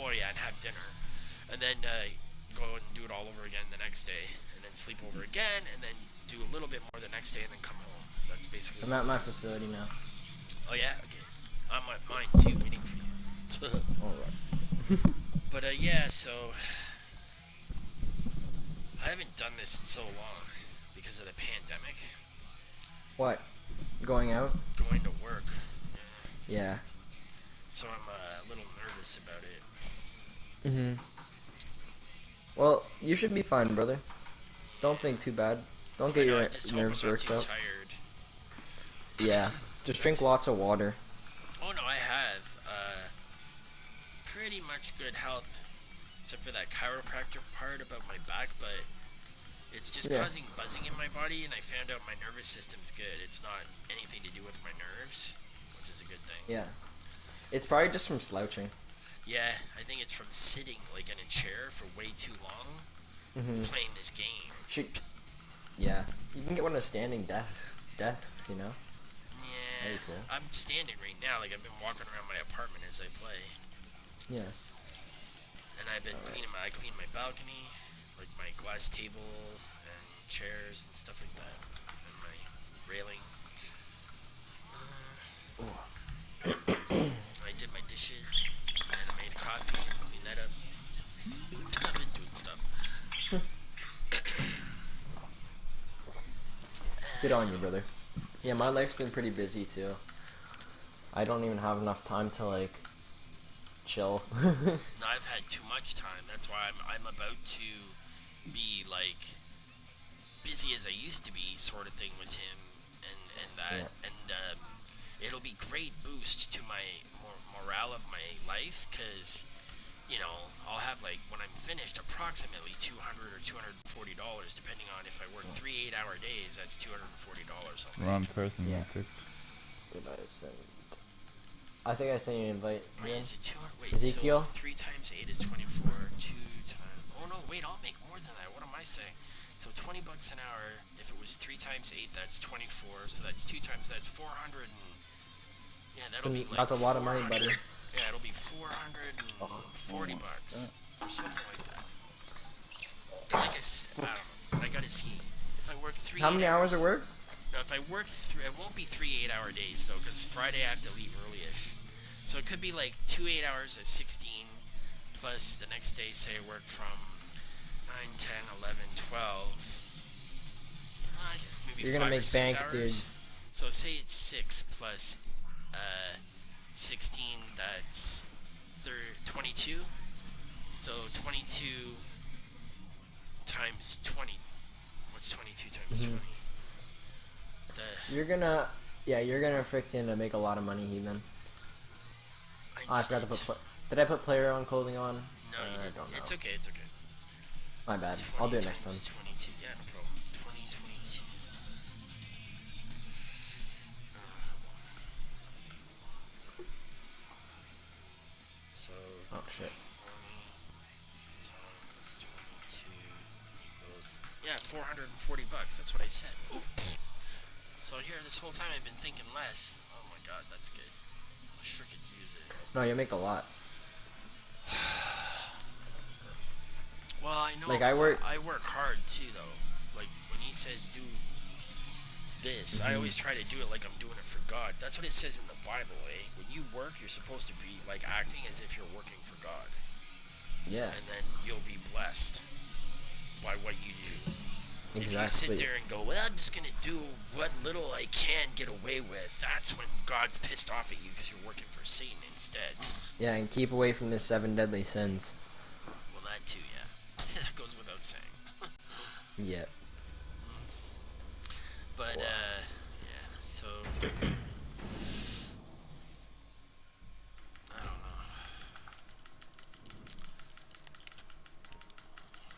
Oh yeah, and have dinner, and then go and do it all over again the next day, and then sleep over again, and then do a little bit more the next day, and then come home. That's basically. I'm at my facility now. Oh yeah, okay. I'm at mine too, waiting for you. Alright. But yeah, so I haven't done this in so long because of the pandemic. What? Going out? Going to work. Yeah. So I'm a little nervous about it. Mhm. Well, you should be fine, brother. Don't think too bad. Don't I get know. I your just hope I'm nerves not worked too up. tired. Yeah. Just drink That's. lots of water. Oh no, I have pretty much good health, except for that chiropractor part about my back, but it's just Yeah. causing buzzing in my body, and I found out my nervous system's good. It's not anything to do with my nerves, which is a good thing. Yeah. It's So, probably just from slouching. yeah, I think it's from sitting like in a chair for way too long Mhm. playing this game. Should. Yeah. You can get one of the standing desks. Desks, you know. Yeah, That'd be cool. I'm standing right now. Like I've been walking around my apartment as I play, Yeah. and I've been Alright. I clean my balcony, like my glass table and chairs and stuff like that, and my railing. I did my dishes, and I made a coffee, cleaned that up. I've been doing stuff. Good on you, brother. Yeah, my life's been pretty busy too. I don't even have enough time to like chill. No, I've had too much time. That's why I'm about to be like busy as I used to be, sort of thing with him, and that, Yeah. and it'll be great boost to my morale of my life, because you know I'll have like when I'm finished approximately $200 or $240, depending on if I work 3 8-hour days. That's $240 I'll Wrong make. person, Yeah. Matrix. Did I send? I think I sent you an invite. Wait, Again. is it 200? Wait, so Ezekiel. 3 times 8 is 24. 2 times. Oh no, wait, I'll make more than that. What am I saying? So 20 bucks an hour. If it was 3 times 8, that's 24. So that's 2 times. That's 400. And, yeah, that'll be like. That's a lot of money, 400. buddy. Yeah, it'll be 440 bucks or something like that. Like I don't know. I gotta see. If I work How many hours of work? No, if I work it won't be 3 8-hour days though, because Friday I have to leave early-ish. So it could be like 2 8 hours at 16, plus the next day, say I work from 9, 10, 11, 12, maybe You're gonna 5 or make 6 bank, dude. hours. So say it's 6 plus 16, that's 22. So 22 times 20. What's 22 times 20? You're gonna, yeah, you're gonna freaking make a lot of money, Heathen. Oh, I forgot to put. Did I put player on clothing on? No, you I didn't. don't know. It's okay. It's okay. My bad. I'll do it next time. 22. Yeah, no problem. 20, 22. So Oh shit. 20 times 22 equals, yeah, 440 bucks. That's what I said. So here, this whole time I've been thinking less. Oh my god, that's good. I sure could use it. No, you make a lot. Well, I know. Like I work. I work hard too, though. Like when he says do this, I always try to do it like I'm doing it for God. That's what it says in the Bible, eh? When you work, you're supposed to be like acting as if you're working for God, Yeah. and then you'll be blessed by what you do. If you Exactly. sit there and go, well, I'm just gonna do what little I can get away with, that's when God's pissed off at you because you're working for Satan instead. Yeah, and keep away from the 7 deadly sins. Well, that too, yeah. That goes without saying. Yeah. But, Wow. yeah, so, I don't know.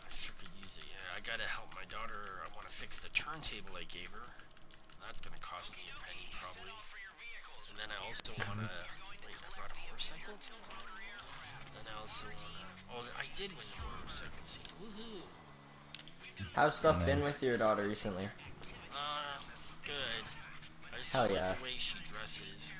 I sure could use it, yeah. I gotta help my daughter. I wanna fix the turntable I gave her. That's gonna cost me a penny, probably. And then I also wanna, wait, I brought a motorcycle? Then I also wanna, oh, I did win the motorcycle scene. Woohoo! How's stuff been with your daughter recently? Good. I just Hell don't yeah. like the way she dresses.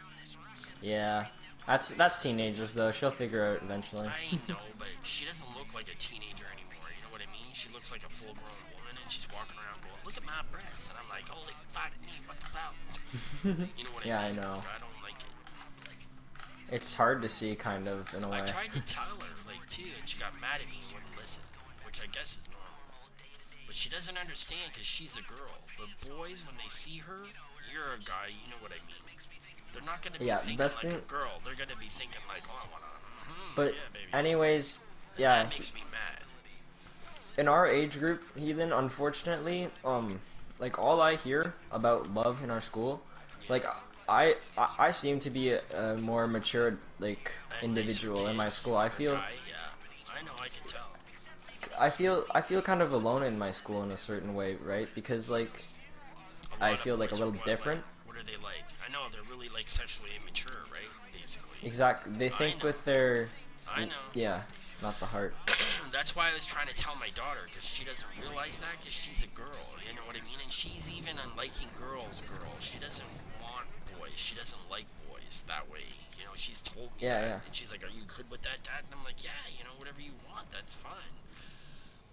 Yeah. That's teenagers though. She'll figure it out eventually. I know, but she doesn't look like a teenager anymore. You know what I mean? She looks like a full-grown woman, and she's walking around going, "Look at my breasts," and I'm like, "Holy fuck me, what the hell?" You know what Yeah, I I mean? know. I don't like it. It's hard to see, kind of, in a way. I tried to tell her, like, too, and she got mad at me and wouldn't listen, which I guess is normal. But she doesn't understand because she's a girl. But boys, when they see her, you're a guy, you know what I mean. They're not going to be Yeah, thinking best like thing. a girl. They're going to be thinking like, oh, I want to, But yeah, baby. anyways, And yeah. that makes me mad. In our age group, Heathen, unfortunately, like all I hear about love in our school, like I seem to be a more mature like And nicer individual in kid my school. I or feel guy, yeah. I know, I can tell. I feel kind of alone in my school in a certain way, right? Because like A I lot feel of like a boys little are different. what are they like? I know they're really like sexually immature, right? Basically. Exactly. They I think know. with their I know. yeah, not the heart. That's why I was trying to tell my daughter, because she doesn't realize that, because she's a girl, you know what I mean? And she's even unliking girls. She doesn't want boys. She doesn't like boys that way. You know, she's told me Yeah, that. yeah. And she's like, are you good with that, Dad? And I'm like, yeah, you know, whatever you want, that's fine.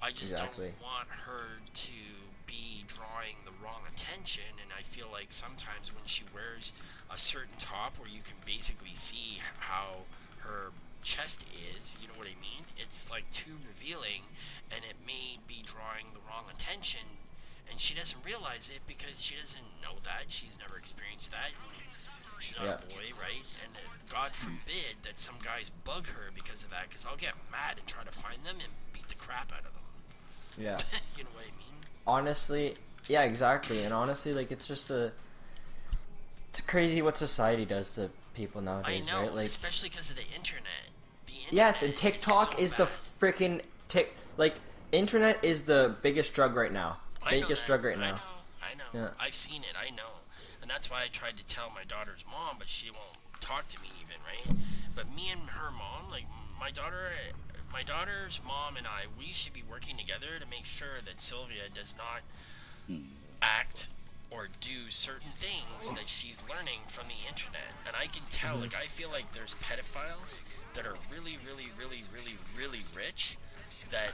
I just Exactly. don't want her to be drawing the wrong attention, and I feel like sometimes when she wears a certain top where you can basically see how her chest is, you know what I mean? It's like too revealing, and it may be drawing the wrong attention, and she doesn't realize it because she doesn't know that. She's never experienced that. And she's not Yeah. a boy, right? And God forbid that some guys bug her because of that, because I'll get mad and try to find them and beat the crap out of them. Yeah. You know what I mean? Honestly, yeah, exactly. And honestly, like it's crazy what society does to people I nowadays, know, right? Like especially because of the internet. The internet yes, and TikTok is is so the bad. freaking like internet is the biggest drug right now. I know Biggest that. drug right I now. know. I know. Yeah. I've seen it. I know. And that's why I tried to tell my daughter's mom, but she won't talk to me even, right? But me and her mom, like my daughter's mom and I, we should be working together to make sure that Sylvia does not act or do certain things that she's learning from the internet. And I can tell, like, I feel like there's pedophiles that are really, really, really, really, really rich that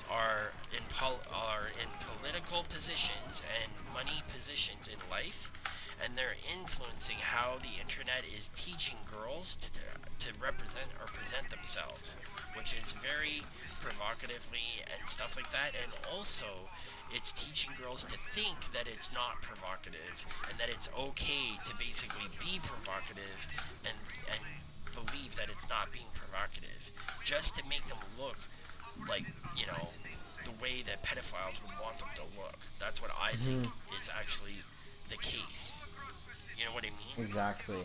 are in political positions and money positions in life, and they're influencing how the internet is teaching girls to represent or present themselves, which is very provocatively and stuff like that. And also it's teaching girls to think that it's not provocative and that it's okay to basically be provocative and believe that it's not being provocative, just to make them look like, you know, the way that pedophiles would want them to look. That's what I think is actually the case. You know what I mean? Exactly.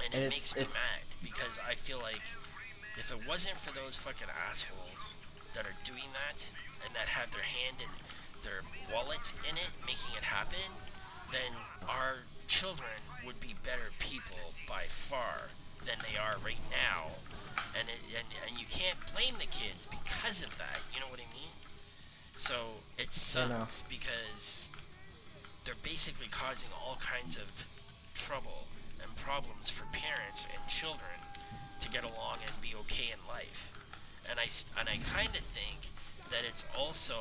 And And it it's makes me mad because I feel like if it wasn't for those fucking assholes that are doing that and that have their hand in their wallets in it, making it happen, then our children would be better people by far than they are right now. And you can't blame the kids because of that. You know what I mean? So it sucks because they're basically causing all kinds of trouble and problems for parents and children to get along and be okay in life. And I kind of think that it's also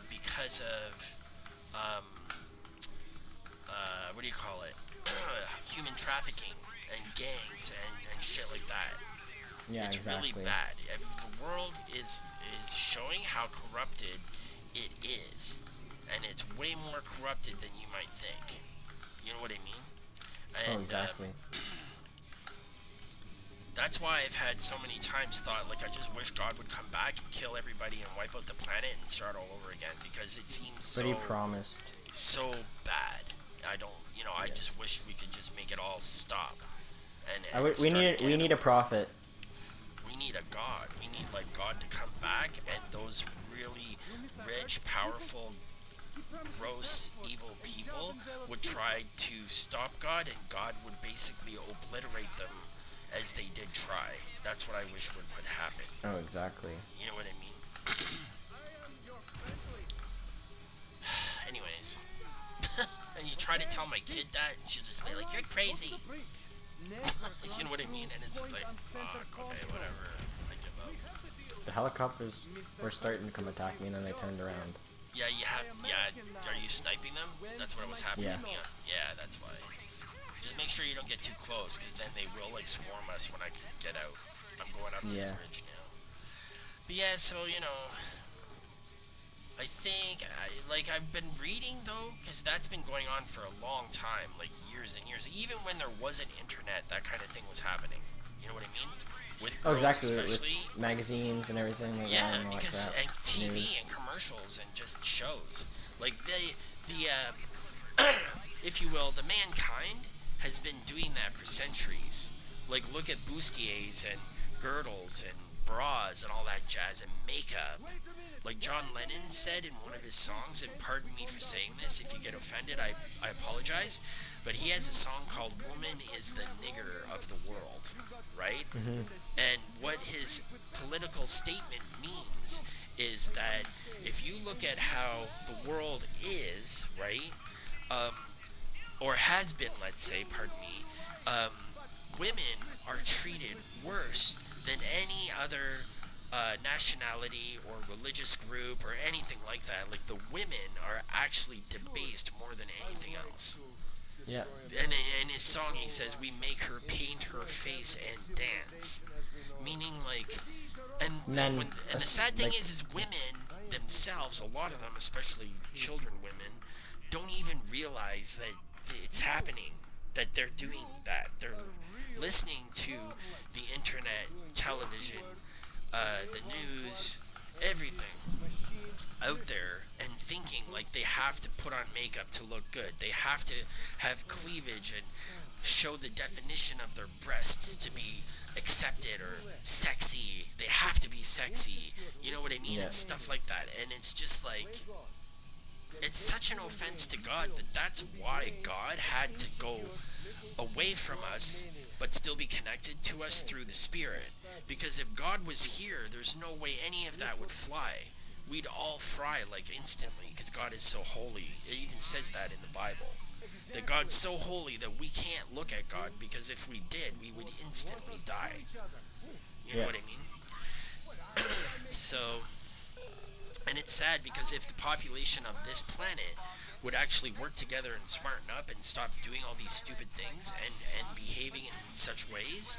because of what do you call it? Human trafficking and gangs and shit like that. yeah, It's exactly. really bad. The world is showing how corrupted it is, and it's way more corrupted than you might think. You know what I mean? And, Oh, exactly. that's why I've had so many times thought, like, I just wish God would come back and kill everybody and wipe out the planet and start all over again, because it seems But he promised. so bad. I don't, you know, I just wish we could just make it all stop. And We start need again. a prophet. We need a God. We need, like, God to come back, and those really rich, powerful, gross, evil people would try to stop God, and God would basically obliterate them as they did try. That's what I wish would happen. Oh, exactly. You know what I mean? Anyways. And you try to tell my kid that, and she'll just be like, you're crazy. You know what I mean? And it's just like, fuck, okay, whatever. I give up. The helicopters were starting to come attack me, and then they turned around. Yeah, you have. Yeah, are you sniping them? That's what was happening. Yeah. Yeah, that's why. Just make sure you don't get too close, because then they will like swarm us when I get out. I'm going up to the bridge now. But yeah, so you know, I think I've been reading though, because that's been going on for a long time, like years and years. Even when there wasn't internet, that kind of thing was happening. You know what I mean? With girls, exactly. especially. With magazines and everything. Yeah, and all because that crap. and TV News. and commercials and just shows like the if you will, the mankind has been doing that for centuries. Like look at bustiers and girdles and bras and all that jazz and makeup. Like John Lennon said in one of his songs, and pardon me for saying this, if you get offended, I apologize, but he has a song called Woman is the Nigger of the World, right? And what his political statement means is that if you look at how the world is, right, or has been, let's say, pardon me, women are treated worse than any other nationality or religious group or anything like that. Like the women are actually debased more than anything else. Yeah. And in his song he says, we make her paint her face and dance. Meaning like, and the sad thing is women themselves, a lot of them, especially children women, don't even realize that it's happening, that they're doing that. They're listening to the internet, television, the news, everything out there, and thinking like they have to put on makeup to look good. They have to have cleavage and show the definition of their breasts to be accepted or sexy. They have to be sexy. You know what I mean? Yeah. And stuff like that. And it's just like, it's such an offense to God that's why God had to go away from us but still be connected to us through the Spirit. Because if God was here, there's no way any of that would fly. We'd all fry like instantly because God is so holy. It even says that in the Bible. That God's so holy that we can't look at God, because if we did, we would instantly die. You know what I mean? So, and it's sad because if the population of this planet would actually work together and smarten up and stop doing all these stupid things and behaving in such ways,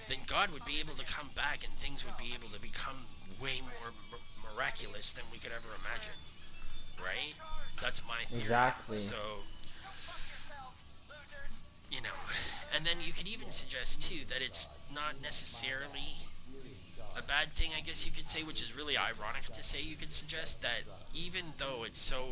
then God would be able to come back and things would be able to become way more miraculous than we could ever imagine. Right? That's my theory. Exactly. So, you know, and then you could even suggest too that it's not necessarily a bad thing, I guess you could say, which is really ironic to say. You could suggest that even though it's so,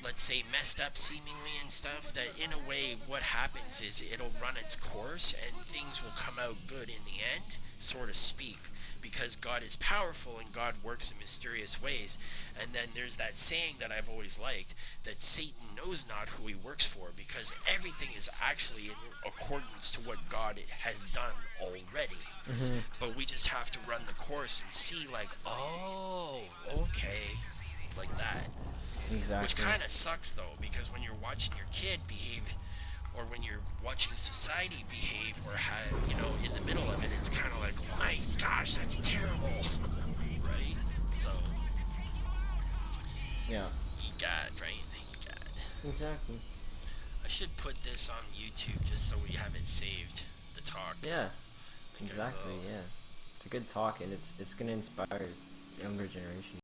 let's say, messed up seemingly and stuff, that in a way what happens is it'll run its course and things will come out good in the end, so to speak, because God is powerful and God works in mysterious ways. And then there's that saying that I've always liked, that Satan knows not who he works for, because everything is actually in accordance to what God has done already. But we just have to run the course and see like, oh, okay, like that. Exactly. Which kind of sucks though, because when you're watching your kid behave, or when you're watching society behave, or have, you know, in the middle of it, it's kind of like, oh my gosh, that's terrible, right? So, yeah. egad, right? Egad. Exactly. I should put this on YouTube just so we have it saved, the talk. Yeah. Exactly. Yeah. It's a good talk, and it's gonna inspire younger generation.